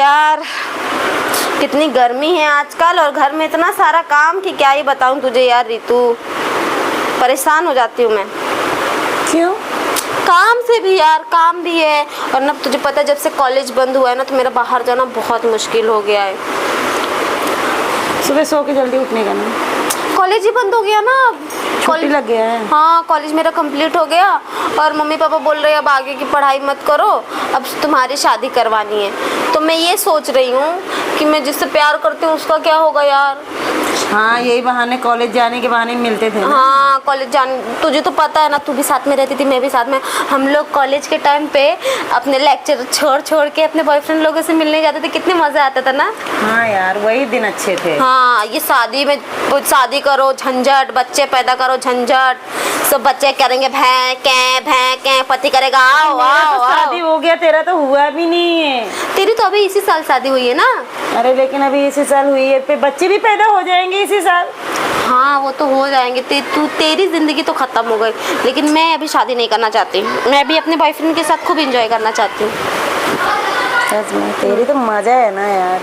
यार कितनी गर्मी है आजकल और घर में इतना सारा काम कि क्या ही बताऊं तुझे यार रितु, परेशान हो जाती हूँ मैं। क्यों? काम से भी यार, काम भी है और ना तुझे पता है जब से कॉलेज बंद हुआ है ना तो मेरा बाहर जाना बहुत मुश्किल हो गया है। सुबह सो के जल्दी उठने का ना, कॉलेज ही बंद हो गया ना, छुट्टी लग गया है। हाँ कॉलेज मेरा कंप्लीट हो गया और मम्मी पापा बोल रहे हैं अब आगे की पढ़ाई मत करो, अब तुम्हारी शादी करवानी है। तो मैं ये सोच रही हूँ कि मैं जिससे प्यार करती हूँ उसका क्या होगा यार। हाँ यही बहाने, कॉलेज जाने के बहाने मिलते थे ना। हाँ कॉलेज तुझे तो पता है ना, तू भी साथ में रहती थी मैं भी साथ में। हम लोग कॉलेज के टाइम पे अपने लेक्चर छोड़ के अपने बॉयफ्रेंड लोगों से मिलने जाते थे, कितने मजा आता था ना। हाँ यार वही दिन अच्छे थे। हाँ ये शादी में शादी करो झंझट, बच्चे पैदा करो झंझट, सब बच्चे करेंगे भैं के, पति करेगा आओ आओ आओ। शादी हो गया, तेरा तो हुआ भी नहीं है। तेरी तो अभी इसी साल शादी हुई है ना। अरे लेकिन अभी इसी साल हुई है, पे बच्चे भी पैदा हो जाएंगे इसी साल। हाँ वो तो हो जाएंगे, तेरी जिंदगी तो खत्म हो गई, लेकिन मैं अभी शादी नहीं करना चाहती। मैं भी अपने बॉयफ्रेंड के साथ खूब एंजॉय करना चाहती हूँ। सच में तेरी तो मजा है ना यार।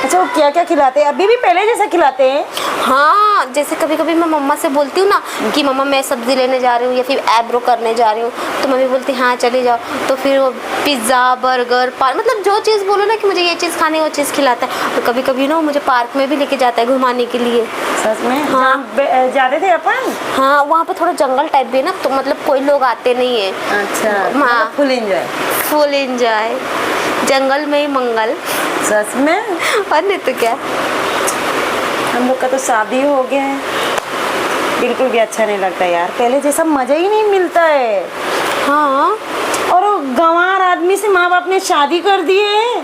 अच्छा वो क्या क्या खिलाते हैं? अभी भी पहले जैसा खिलाते हैं? हाँ जैसे कभी कभी मैं मम्मा से बोलती हूँ ना कि मम्मा मैं सब्जी लेने जा रही हूँ या फिर आईब्रो करने जा रही हूँ, तो मम्मी बोलती हाँ चली जाओ। तो फिर वो पिज़्ज़ा बर्गर पार्क, मतलब जो चीज़ बोलो ना कि मुझे ये चीज़ खानी है वो चीज़ खिलाता है। और कभी कभी ना मुझे पार्क में भी लेके जाता है घुमाने के लिए। सच में? हाँ जाते थे अपन। हाँ वहाँ पे थोड़ा जंगल टाइप भी है ना, तो मतलब कोई लोग आते नहीं है। अच्छा हाँ फुल एंजॉय। फुल एंजॉय, जंगल में ही मंगल। सच में? और नहीं तो क्या। हम लोग का तो शादी हो गया है, बिल्कुल भी अच्छा नहीं लगता यार, पहले जैसा मजा ही नहीं मिलता है। हाँ और वो गंवार आदमी से माँ बाप ने शादी कर दी है,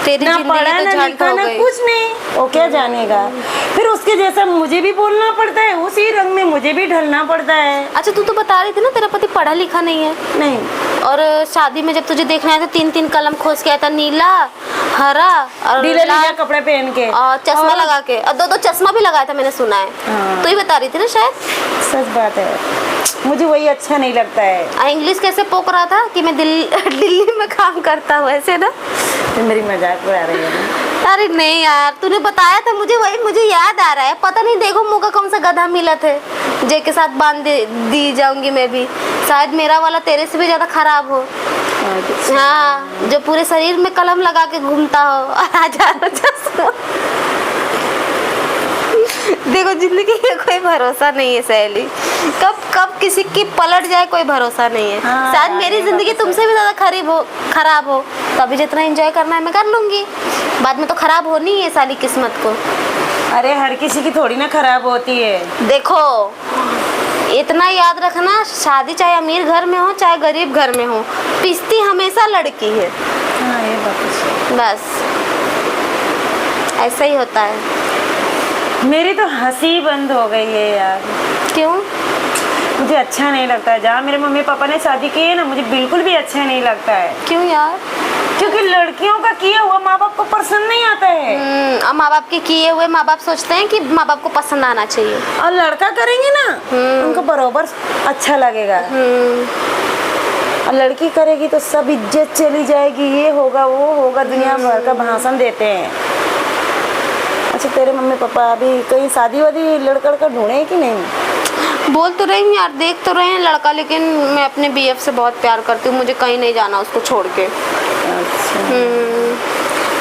तेरी ना जिंदगी पढ़ा तो ना झंड लिखा हो ना गई। कुछ नहीं, वो क्या जानेगा। फिर उसके जैसा मुझे भी बोलना पड़ता है, उसी रंग में मुझे भी ढलना पड़ता है। अच्छा तू तो बता रही थी ना तेरा पति पढ़ा लिखा नहीं है। नहीं। और शादी में जब तुझे देखना है तो 3-3 कलम खोज के आया था, नीला हरा और ढीला लाल ढीला कपड़े पहन के और चश्मा लगा के, और 2-2 चश्मा भी लगाया था मैंने सुना है। हाँ। तो ही बता रही थी ना शायद। सच बात है, मुझे वही अच्छा नहीं लगता है। इंग्लिश कैसे पोक रहा था कि मैं दिल्ली में काम करता हूँ ऐसे ना। तो मेरी मजाक उड़ा रही है ना। अरे नहीं यार तूने बताया था मुझे, वही मुझे याद आ रहा है। पता नहीं देखो मुँह का कौन सा गधा मिला थे जे के साथ बांध दी जाऊंगी मैं भी, शायद मेरा वाला तेरे से भी ज्यादा खराब हो। हाँ जो पूरे शरीर में कलम लगा के घूमता हो हजारों चश्मा। देखो जिंदगी का कोई भरोसा नहीं है सहेली, कब किसी की पलट जाए कोई भरोसा नहीं है। हाँ, शायद मेरी जिंदगी तुमसे भी ज्यादा खराब हो तो अभी जितना एंजॉय करना है मैं कर लूंगी, बाद में तो खराब होनी है साली किस्मत को। अरे हर किसी की थोड़ी ना खराब होती है। देखो इतना याद रखना, शादी चाहे अमीर घर में हो चाहे गरीब घर में हो, पिसती हमेशा लड़की है। हाँ ये बात तो सही। बस ऐसा ही होता है। मेरी तो हंसी बंद हो गई है यार। क्यों? मुझे अच्छा नहीं लगता है, जहाँ मेरे मम्मी पापा ने शादी की है ना मुझे बिल्कुल भी अच्छा नहीं लगता है। क्यों यार? क्योंकि लड़कियों का किया हुआ माँ बाप को पसंद नहीं आता है। अब माँ बाप के किए हुए माँ बाप सोचते हैं कि माँ बाप को पसंद आना चाहिए, और लड़का करेंगे ना उनको बराबर अच्छा लगेगा। और लड़की करेगी तो सब इज्जत चली जाएगी, ये होगा वो होगा, दुनिया भर का भाषण देते हैं। अच्छा तेरे मम्मी पापा अभी कहीं शादी वादी लड़का ढूंढे कि नहीं? बोल तो रही हूँ यार, देख तो रहे हैं लड़का, लेकिन मैं अपने बीएफ से बहुत प्यार करती हूँ, मुझे कहीं नहीं जाना उसको छोड़ के। अच्छा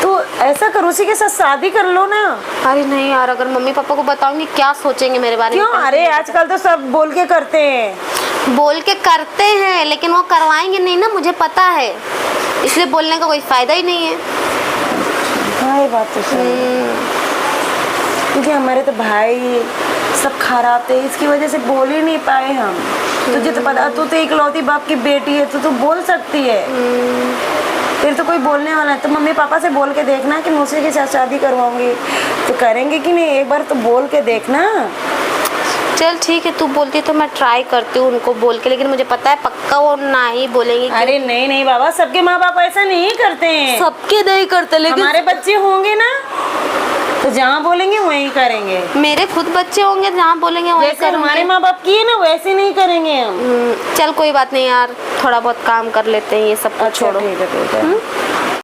तो ऐसा करो, उसी के साथ शादी कर लो ना। अरे नहीं यार, अगर मम्मी पापा को बताऊंगी क्या सोचेंगे मेरे बारे में। क्यों? अरे आजकल तो सब बोल के करते हैं। बोल के करते हैं लेकिन वो करवाएंगे नहीं ना, मुझे पता है, इसलिए बोलने का कोई फायदा ही नहीं है। हाँ ये बात तो सही है, क्योंकि हमारे तो भाई सब खराब थे, इसकी वजह से बोल ही नहीं पाए हम। तुझे तो पता, तू तो इकलौती बाप की बेटी है, तू बोल सकती है। फिर तो कोई बोलने वाला है, तो मम्मी पापा से बोल के देखना कि मुझसे के साथ शादी करवाऊंगी, तो करेंगे कि नहीं, एक बार तो बोल के देखना। चल ठीक है, तू बोलती तो मैं ट्राई करती हूँ उनको बोल के, लेकिन मुझे पता है पक्का वो ना ही बोलेंगे। अरे नहीं नहीं बाबा, सबके माँ बाप ऐसा नहीं करते हैं। सबके नहीं करते, लेकिन हमारे बच्चे होंगे ना तो जहाँ बोलेंगे वहीं करेंगे। मेरे खुद बच्चे होंगे जहाँ बोलेंगे वहीं जैसे हमारे माँ बाप किए ना वैसे नहीं करेंगे हम। चल कोई बात नहीं यार, थोड़ा बहुत काम कर लेते हैं, ये सब कुछ छोड़ो। ठीक है ठीक है।